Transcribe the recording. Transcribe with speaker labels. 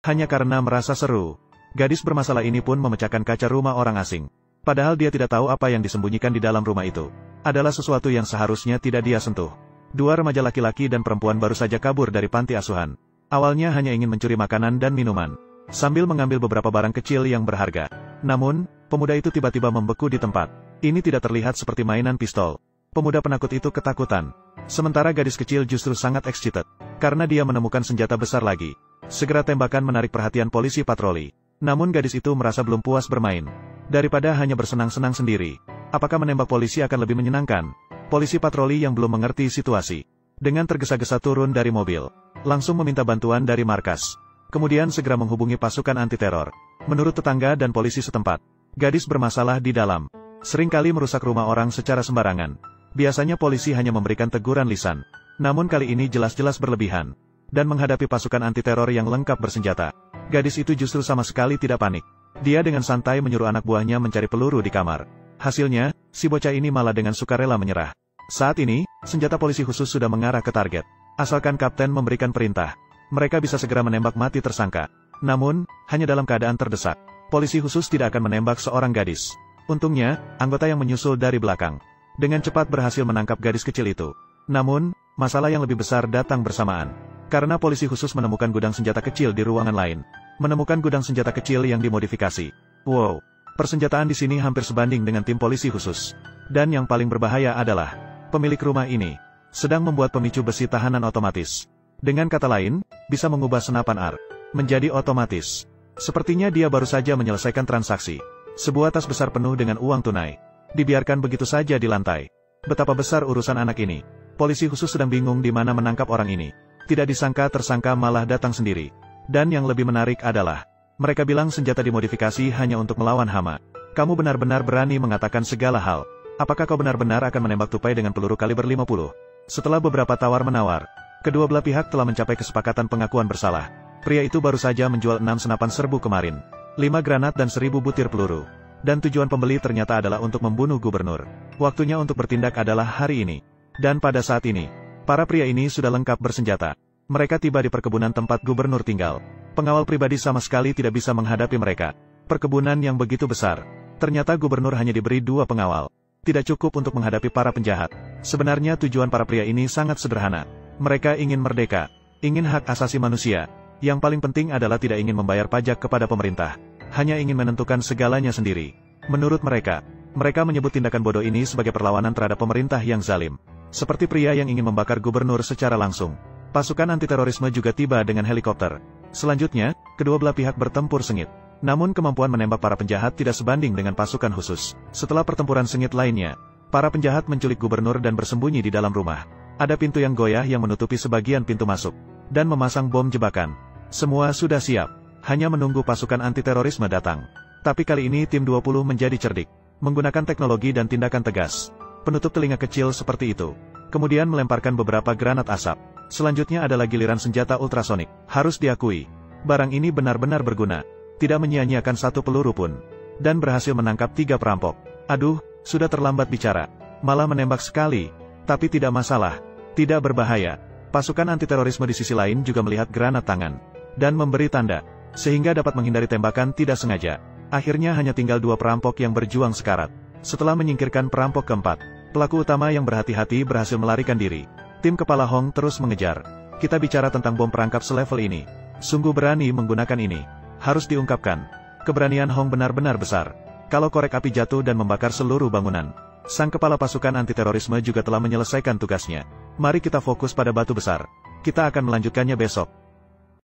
Speaker 1: Hanya karena merasa seru, gadis bermasalah ini pun memecahkan kaca rumah orang asing. Padahal dia tidak tahu apa yang disembunyikan di dalam rumah itu. Adalah sesuatu yang seharusnya tidak dia sentuh. Dua remaja laki-laki dan perempuan baru saja kabur dari panti asuhan. Awalnya hanya ingin mencuri makanan dan minuman, sambil mengambil beberapa barang kecil yang berharga. Namun, pemuda itu tiba-tiba membeku di tempat. Ini tidak terlihat seperti mainan pistol. Pemuda penakut itu ketakutan. Sementara gadis kecil justru sangat excited, karena dia menemukan senjata besar lagi. Segera tembakan menarik perhatian polisi patroli. Namun gadis itu merasa belum puas bermain. Daripada hanya bersenang-senang sendiri, apakah menembak polisi akan lebih menyenangkan? Polisi patroli yang belum mengerti situasi, dengan tergesa-gesa turun dari mobil, langsung meminta bantuan dari markas. Kemudian segera menghubungi pasukan anti-teror. Menurut tetangga dan polisi setempat, gadis bermasalah di dalam, seringkali merusak rumah orang secara sembarangan. Biasanya polisi hanya memberikan teguran lisan. Namun kali ini jelas-jelas berlebihan. Dan menghadapi pasukan anti-teror yang lengkap bersenjata, gadis itu justru sama sekali tidak panik. Dia dengan santai menyuruh anak buahnya mencari peluru di kamar. Hasilnya, si bocah ini malah dengan sukarela menyerah. Saat ini, senjata polisi khusus sudah mengarah ke target. Asalkan kapten memberikan perintah, mereka bisa segera menembak mati tersangka. Namun, hanya dalam keadaan terdesak. Polisi khusus tidak akan menembak seorang gadis. Untungnya, anggota yang menyusul dari belakang dengan cepat berhasil menangkap gadis kecil itu. Namun, masalah yang lebih besar datang bersamaan. Karena polisi khusus menemukan gudang senjata kecil di ruangan lain. Menemukan gudang senjata kecil yang dimodifikasi. Wow, persenjataan di sini hampir sebanding dengan tim polisi khusus. Dan yang paling berbahaya adalah, pemilik rumah ini sedang membuat pemicu besi tahanan otomatis. Dengan kata lain, bisa mengubah senapan AR menjadi otomatis. Sepertinya dia baru saja menyelesaikan transaksi. Sebuah tas besar penuh dengan uang tunai. Dibiarkan begitu saja di lantai. Betapa besar urusan anak ini. Polisi khusus sedang bingung di mana menangkap orang ini. Tidak disangka tersangka malah datang sendiri. Dan yang lebih menarik adalah, mereka bilang senjata dimodifikasi hanya untuk melawan hama. Kamu benar-benar berani mengatakan segala hal. Apakah kau benar-benar akan menembak tupai dengan peluru kaliber 50? Setelah beberapa tawar-menawar, kedua belah pihak telah mencapai kesepakatan pengakuan bersalah. Pria itu baru saja menjual 6 senapan serbu kemarin, 5 granat dan 1000 butir peluru. Dan tujuan pembeli ternyata adalah untuk membunuh gubernur. Waktunya untuk bertindak adalah hari ini. Dan pada saat ini, para pria ini sudah lengkap bersenjata. Mereka tiba di perkebunan tempat gubernur tinggal. Pengawal pribadi sama sekali tidak bisa menghadapi mereka. Perkebunan yang begitu besar. Ternyata gubernur hanya diberi 2 pengawal. Tidak cukup untuk menghadapi para penjahat. Sebenarnya tujuan para pria ini sangat sederhana. Mereka ingin merdeka. Ingin hak asasi manusia. Yang paling penting adalah tidak ingin membayar pajak kepada pemerintah. Hanya ingin menentukan segalanya sendiri. Menurut mereka, mereka menyebut tindakan bodoh ini sebagai perlawanan terhadap pemerintah yang zalim. Seperti pria yang ingin membakar gubernur secara langsung. Pasukan anti-terorisme juga tiba dengan helikopter. Selanjutnya, kedua belah pihak bertempur sengit. Namun kemampuan menembak para penjahat tidak sebanding dengan pasukan khusus. Setelah pertempuran sengit lainnya, para penjahat menculik gubernur dan bersembunyi di dalam rumah. Ada pintu yang goyah yang menutupi sebagian pintu masuk. Dan memasang bom jebakan. Semua sudah siap. Hanya menunggu pasukan anti-terorisme datang. Tapi kali ini tim 20 menjadi cerdik. Menggunakan teknologi dan tindakan tegas. Penutup telinga kecil seperti itu. Kemudian melemparkan beberapa granat asap. Selanjutnya adalah giliran senjata ultrasonik. Harus diakui, barang ini benar-benar berguna. Tidak menyia-nyiakan satu peluru pun. Dan berhasil menangkap 3 perampok. Aduh, sudah terlambat bicara. Malah menembak sekali. Tapi tidak masalah. Tidak berbahaya. Pasukan anti-terorisme di sisi lain juga melihat granat tangan. Dan memberi tanda. Sehingga dapat menghindari tembakan tidak sengaja. Akhirnya hanya tinggal 2 perampok yang berjuang sekarat. Setelah menyingkirkan perampok keempat, pelaku utama yang berhati-hati berhasil melarikan diri. Tim kepala Hong terus mengejar. Kita bicara tentang bom perangkap selevel ini. Sungguh berani menggunakan ini. Harus diungkapkan. Keberanian Hong benar-benar besar. Kalau korek api jatuh dan membakar seluruh bangunan. Sang kepala pasukan anti-terorisme juga telah menyelesaikan tugasnya. Mari kita fokus pada batu besar. Kita akan melanjutkannya besok.